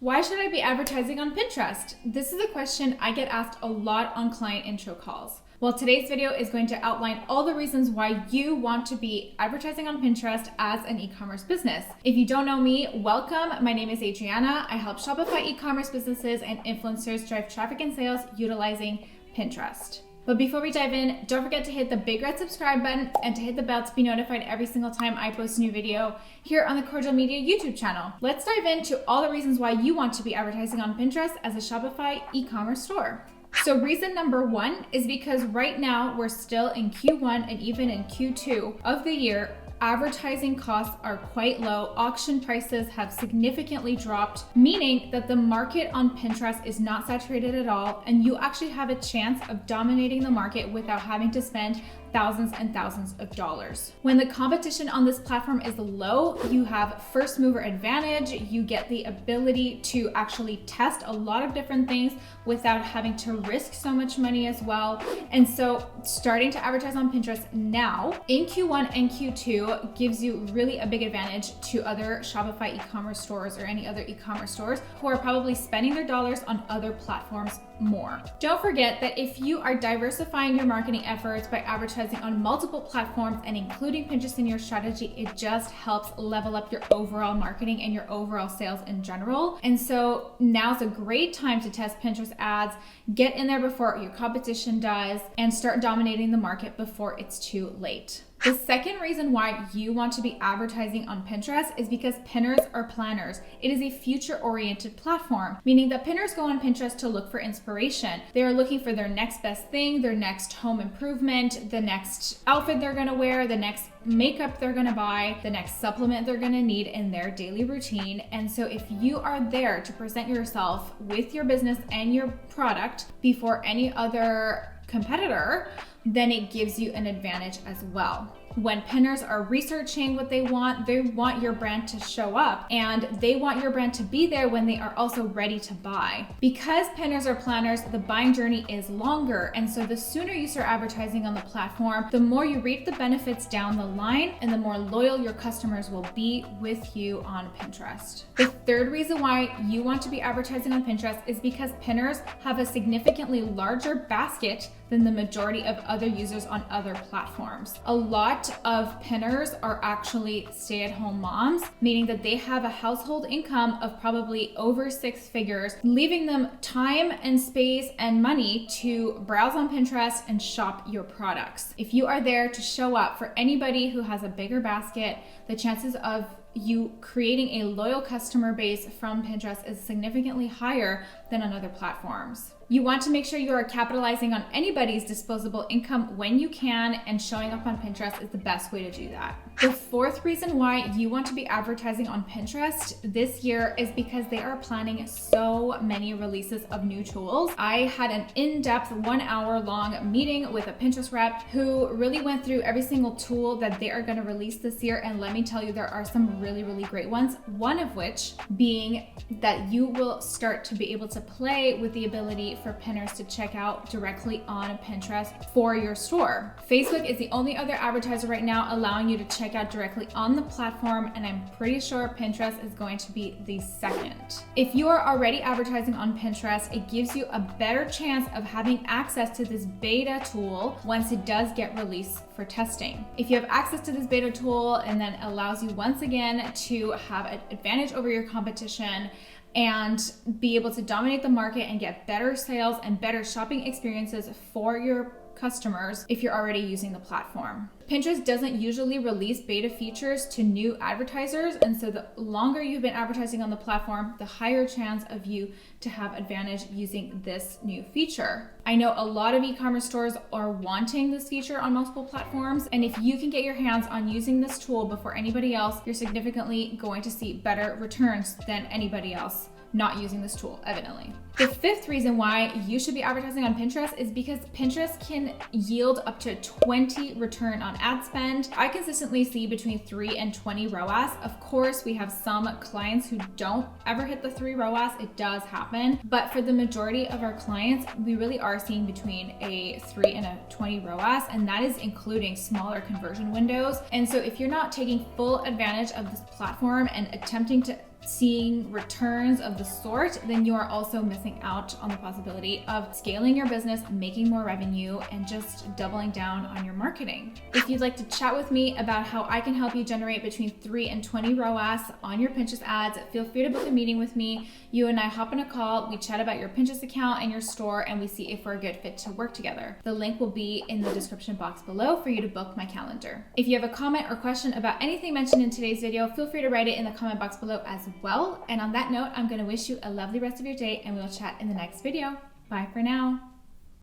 Why should I be advertising on Pinterest? This is a question I get asked a lot on client intro calls. Well, today's video is going to outline all the reasons why you want to be advertising on Pinterest as an e-commerce business. If you don't know me, welcome. My name is Adriana. I help Shopify e-commerce businesses and influencers drive traffic and sales utilizing Pinterest. But before we dive in, don't forget to hit the big red subscribe button and to hit the bell to be notified every single time I post a new video here on the Kordial Media YouTube channel. Let's dive into all the reasons why you want to be advertising on Pinterest as a Shopify e-commerce store. So reason number one is because right now we're still in Q1 and even in Q2 of the year, advertising costs are quite low. Auction prices have significantly dropped, meaning that the market on Pinterest is not saturated at all, and you actually have a chance of dominating the market without having to spend thousands and thousands of dollars. When the competition on this platform is low, you have first mover advantage. You get the ability to actually test a lot of different things without having to risk so much money as well. And so starting to advertise on Pinterest now in Q1 and Q2 gives you really a big advantage to other Shopify e-commerce stores or any other e-commerce stores who are probably spending their dollars on other platforms more. Don't forget that if you are diversifying your marketing efforts by advertising on multiple platforms and including Pinterest in your strategy, it just helps level up your overall marketing and your overall sales in general. And so now's a great time to test Pinterest ads, get in there before your competition does, and start dominating the market before it's too late. The second reason why you want to be advertising on Pinterest is because pinners are planners. It is a future-oriented platform, meaning that pinners go on Pinterest to look for inspiration. They are looking for their next best thing, their next home improvement, the next outfit they're gonna wear, the next makeup they're gonna buy, the next supplement they're gonna need in their daily routine. And so if you are there to present yourself with your business and your product before any other competitor, then it gives you an advantage as well. When pinners are researching what they want your brand to show up, and they want your brand to be there when they are also ready to buy. Because pinners are planners, the buying journey is longer, and so the sooner you start advertising on the platform, the more you reap the benefits down the line and the more loyal your customers will be with you on Pinterest. The third reason why you want to be advertising on Pinterest is because pinners have a significantly larger basket than the majority of other users on other platforms. A lot of pinners are actually stay-at-home moms, meaning that they have a household income of probably over 6 figures, leaving them time and space and money to browse on Pinterest and shop your products. If you are there to show up for anybody who has a bigger basket, the chances of you creating a loyal customer base from Pinterest is significantly higher than on other platforms. You want to make sure you are capitalizing on anybody's disposable income when you can, and showing up on Pinterest is the best way to do that. The fourth reason why you want to be advertising on Pinterest this year is because they are planning so many releases of new tools. I had an in-depth 1-hour-long meeting with a Pinterest rep who really went through every single tool that they are going to release this year, and let me tell you, there are some really great ones. One of which being that you will start to be able to play with the ability for pinners to check out directly on Pinterest for your store. Facebook is the only other advertiser right now allowing you to check out directly on the platform, and I'm pretty sure Pinterest is going to be the second. If you are already advertising on Pinterest, it gives you a better chance of having access to this beta tool once it does get released for testing. If you have access to this beta tool, and then allows you once again to have an advantage over your competition and be able to dominate the market and get better sales and better shopping experiences for your customers if you're already using the platform. Pinterest doesn't usually release beta features to new advertisers, and so the longer you've been advertising on the platform, the higher chance of you to have advantage using this new feature. I know a lot of e-commerce stores are wanting this feature on multiple platforms, and if you can get your hands on using this tool before anybody else, you're significantly going to see better returns than anybody else not using this tool, evidently. The fifth reason why you should be advertising on Pinterest is because Pinterest can yield up to 20 return on ad spend. I consistently see between 3 and 20 ROAS. Of course, we have some clients who don't ever hit the 3 ROAS. It does happen. But for the majority of our clients, we really are seeing between a 3 and a 20 ROAS, and that is including smaller conversion windows. And so if you're not taking full advantage of this platform and attempting to seeing returns of the sort, then you are also missing out on the possibility of scaling your business, making more revenue, and just doubling down on your marketing. If you'd like to chat with me about how I can help you generate between 3 and 20 ROAS on your Pinterest ads, feel free to book a meeting with me. You and I hop on a call, we chat about your Pinterest account and your store, and we see if we're a good fit to work together. The link will be in the description box below for you to book my calendar. If you have a comment or question about anything mentioned in today's video, feel free to write it in the comment box below as well. And on that note, I'm going to wish you a lovely rest of your day, and we'll chat in the next video. Bye for now.